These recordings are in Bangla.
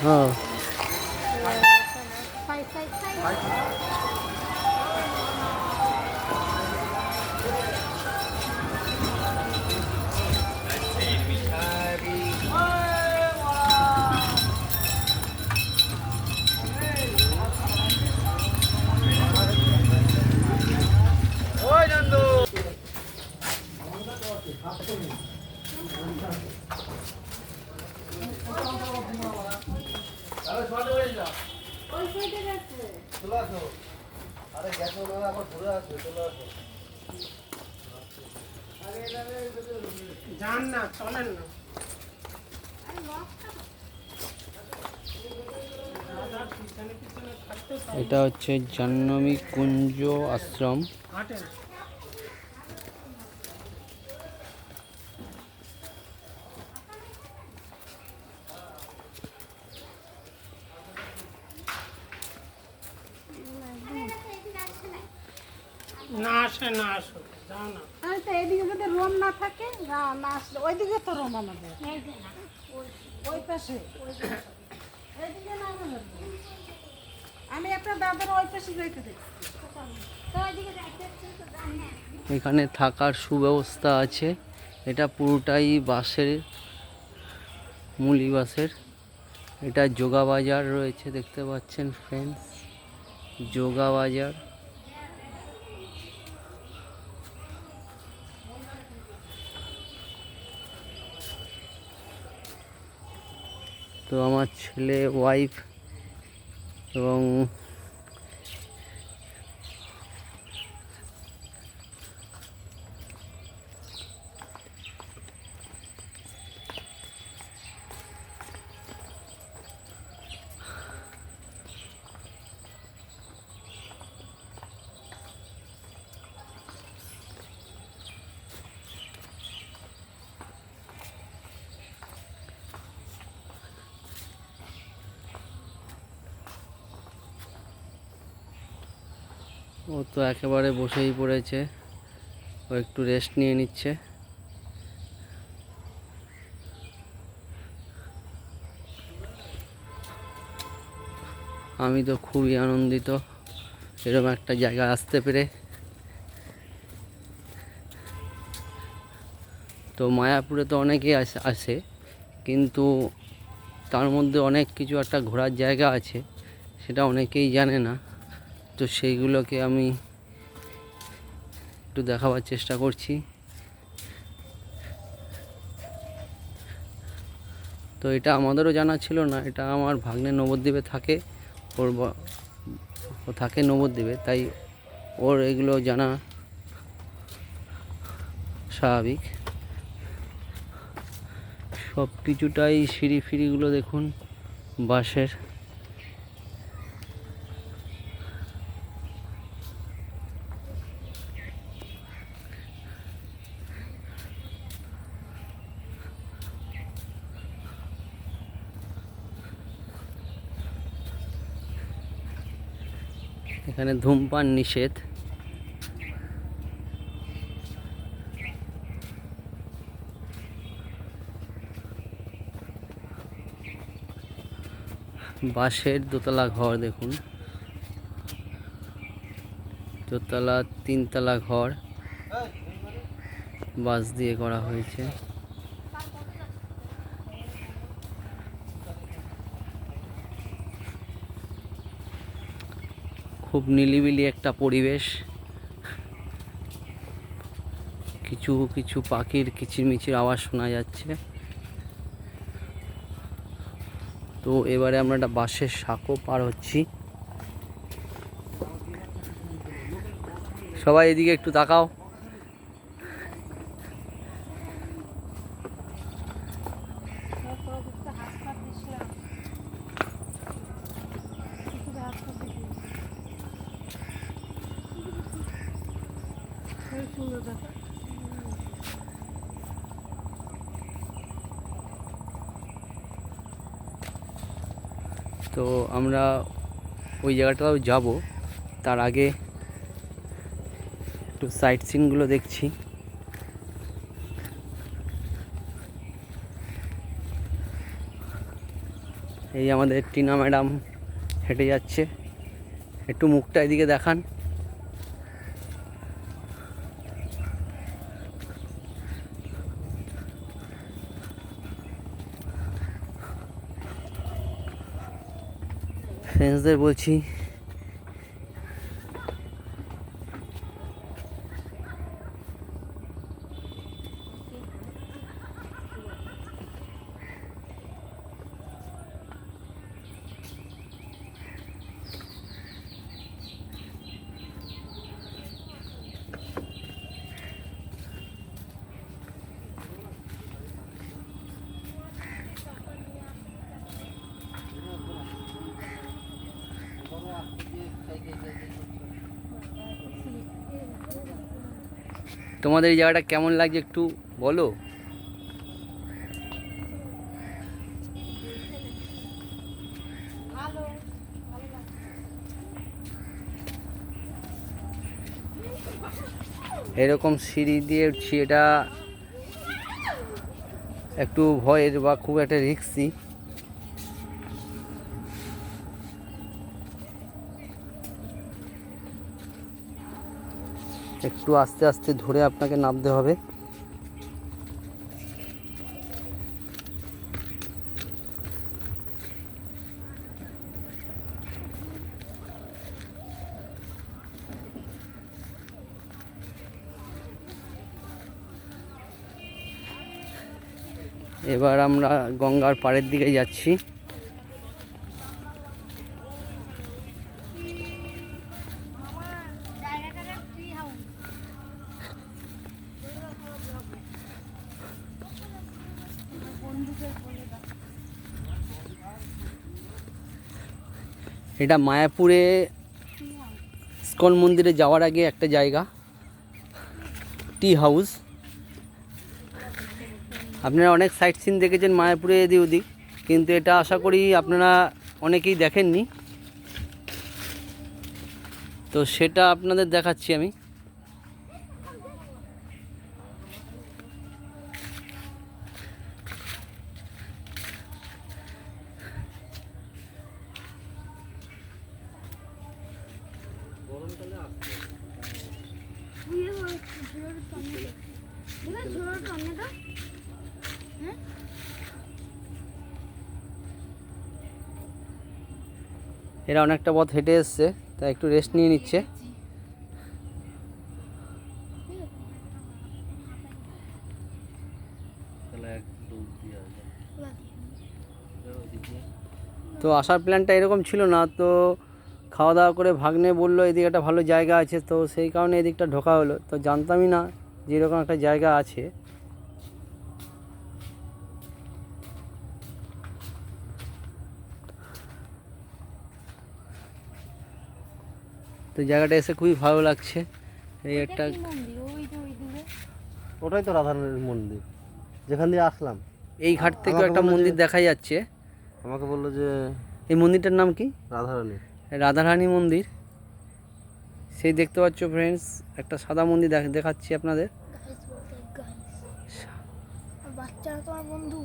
হ্যাঁ যান না, চলেন না। এটা হচ্ছে জাহ্নবী কুঞ্জ আশ্রম। হাঁটেন। না আসে, না আসো, যাও না। এইদিকে যদি রুম না থাকে, না আসলে ওইদিকে তো রুম আমাদের, ওই পাশে। এইদিকে না আমাদের room। আমি একটা দাদার ওই পাশে যাইতে দেখছি। এখানে থাকার সুব্যবস্থা আছে। এটা পুরোটাই বাঁশের, মুলি বাঁশের। এটা যোগা বাজার রয়েছে, দেখতে পাচ্ছেন ফ্রেন্ডস, যোগা বাজার। তো আমার ছেলে, ওয়াইফ এবং ও তো একেবারে বসেই পড়েছে, ও একটু রেস্ট নিয়ে নিচ্ছে। আমি তো খুবই আনন্দিত এরকম একটা জায়গায় আসতে পেরে। তো মায়াপুরে তো অনেকেই আসে, কিন্তু তার মধ্যে অনেক কিছু একটা ঘোরার জায়গা আছে, সেটা অনেকেই জানে না। তো সেইগুলোকে আমি একটু দেখাবার চেষ্টা করছি। তো এটা আমাদেরও জানা ছিল না। এটা আমার ভাগ্নে নবদ্বীপে থাকে, ও থাকে নবদ্বীপে, তাই ওর এগুলো জানা স্বাভাবিক। সব কিছুটাই সিঁড়ি ফিড়িগুলো দেখুন বাঁশের। এখানে ধূমপান নিষেধ। বাঁশের দোতলা ঘর দেখুন, দোতলা তিনতলা ঘর বাঁশ দিয়ে করা হয়েছে। খুব নিলিবিলি একটা পরিবেশ। কিছু কিছু পাখির কিচিরমিচির আওয়াজ শোনা যাচ্ছে। তো এবারে আমরা একটা বাঁশের সাঁকো পার হচ্ছি। সবাই এদিকে একটু তাকাও। তো আমরা ওই জায়গাটাও যাব, তার আগে একটু সাইট সিনগুলো দেখছি। এই আমাদের টিনা ম্যাডাম হেঁটে যাচ্ছে, একটু মুখটা এদিকে দেখান। ফ্রেন্ডসদের বলছি তোমাদের এই জায়গাটা কেমন লাগছে একটু বলো। এরকম সিঁড়ি দিয়ে উঠছি, এটা একটু ভয়ের বা খুব একটা রিস্কি। একটু আস্তে আস্তে ধরে আপনাকে নামতে হবে। এবার আমরা গঙ্গার পাড়ের দিকে যাচ্ছি। এটা মায়াপুরে ইস্কন মন্দিরে যাওয়ার আগে একটা জায়গা, টি হাউস। আপনারা অনেক সাইট সিন দেখেছেন মায়াপুরে এদিক ওদিক, কিন্তু এটা আশা করি আপনারা অনেকেই দেখেননি, তো সেটা আপনাদের দেখাচ্ছি আমি। এরা অনেকটা পথ হেঁটে এসছে, তাই একটু রেস্ট নিয়ে নিচ্ছে। তো আসার প্ল্যানটা এরকম ছিল না, তো খাওয়া দাওয়া করে ভাগ্নে বললো এদিকে একটা ভালো জায়গা আছে, তো সেই কারণে এদিকটা ঢোকা হলো। তো জানতামই না যে এরকম একটা জায়গা আছে। তো জায়গাটা এসে খুবই ভালো লাগছে। এই একটা, ওটাই তো রাধারানীর মন্দির যেখান দিয়ে আসলাম। এই ঘাট থেকে একটা মন্দির দেখা যাচ্ছে। আমাকে বললো যে এই মন্দিরটার নাম কি? রাধারানী। রাধারানী মন্দির। সেই দেখতে পাচ্ছ ফ্রেন্ডস, একটা সাদা মন্দির দেখাচ্ছি আপনাদের। বাচ্চারা তোমার বন্ধু।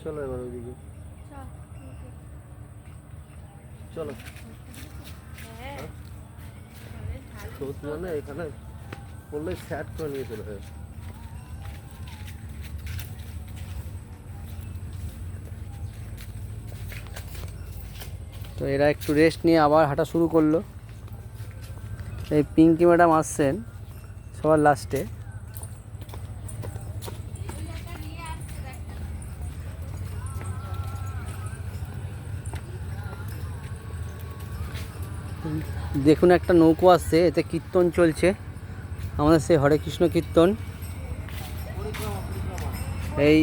চলো এবার ওইদিকে চলো। সত্যি মানে এখানে বললে স্যাট করে নিয়ে চলে যাবে। তো এরা একটু রেস্ট নিয়ে আবার হাঁটা শুরু করলো। এই পিঙ্কি ম্যাডাম আসছেন সবার লাস্টে। দেখুন একটা নৌকো আসছে, এতে কীর্তন চলছে, আমাদের সেই হরে কৃষ্ণ কীর্তন। এই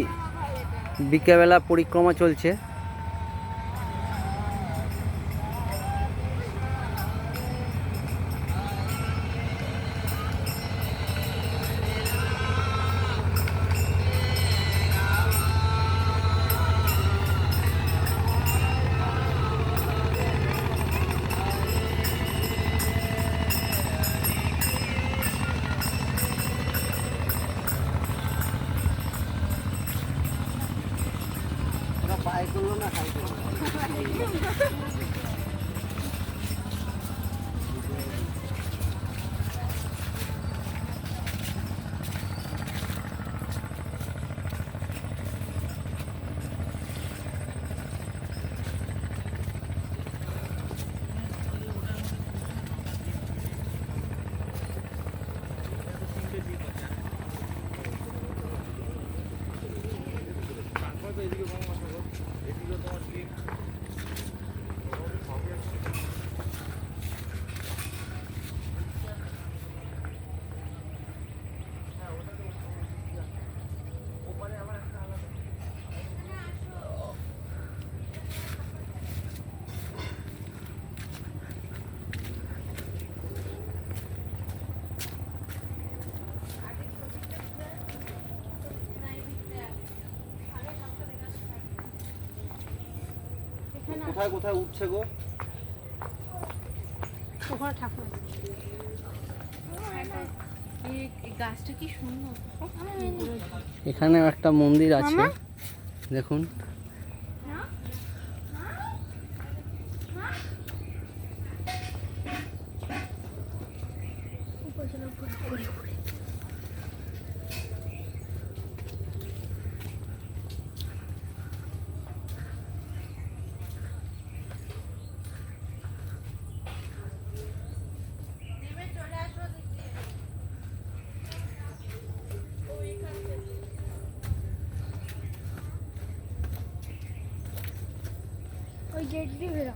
বিকেলবেলা পরিক্রমা চলছে। কোথায় কোথায় উঠছে গো? ওখানে ঠাকুর আছে। এই গাছটা কি সুন্দর। এখানে একটা মন্দির আছে দেখুন। ওই গেট দিয়ে বেরো।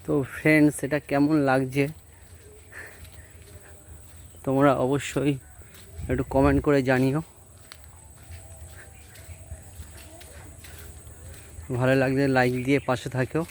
তো ফ্রেন্ডস, এটা কেমন লাগছে তোমরা অবশ্যই একটু কমেন্ট করে জানিও। ভালো লাগলে লাইক দিয়ে পাশে থাকো।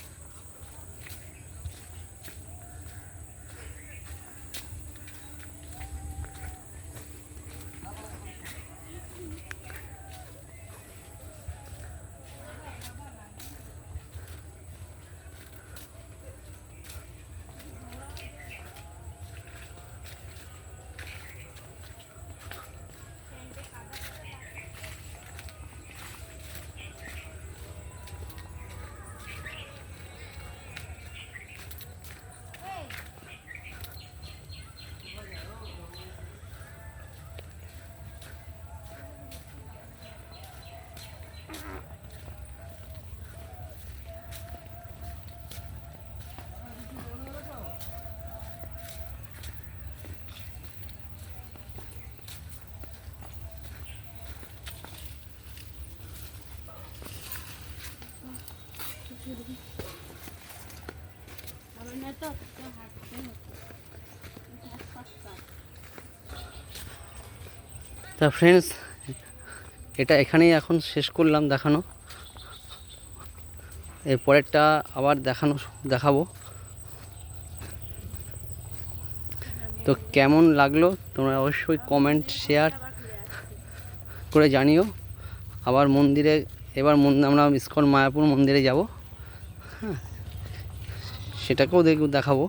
তা ফ্রেন্ডস, এটা এখানেই এখন শেষ করলাম দেখানো। এর পরেরটা আবার দেখাবো। তো কেমন লাগলো তোমরা অবশ্যই কমেন্ট শেয়ার করে জানিও। আবার মন্দিরে এবার আমরা ইসকন মায়াপুর মন্দিরে যাব, হ্যাঁ, সেটাকেও দেখাবো।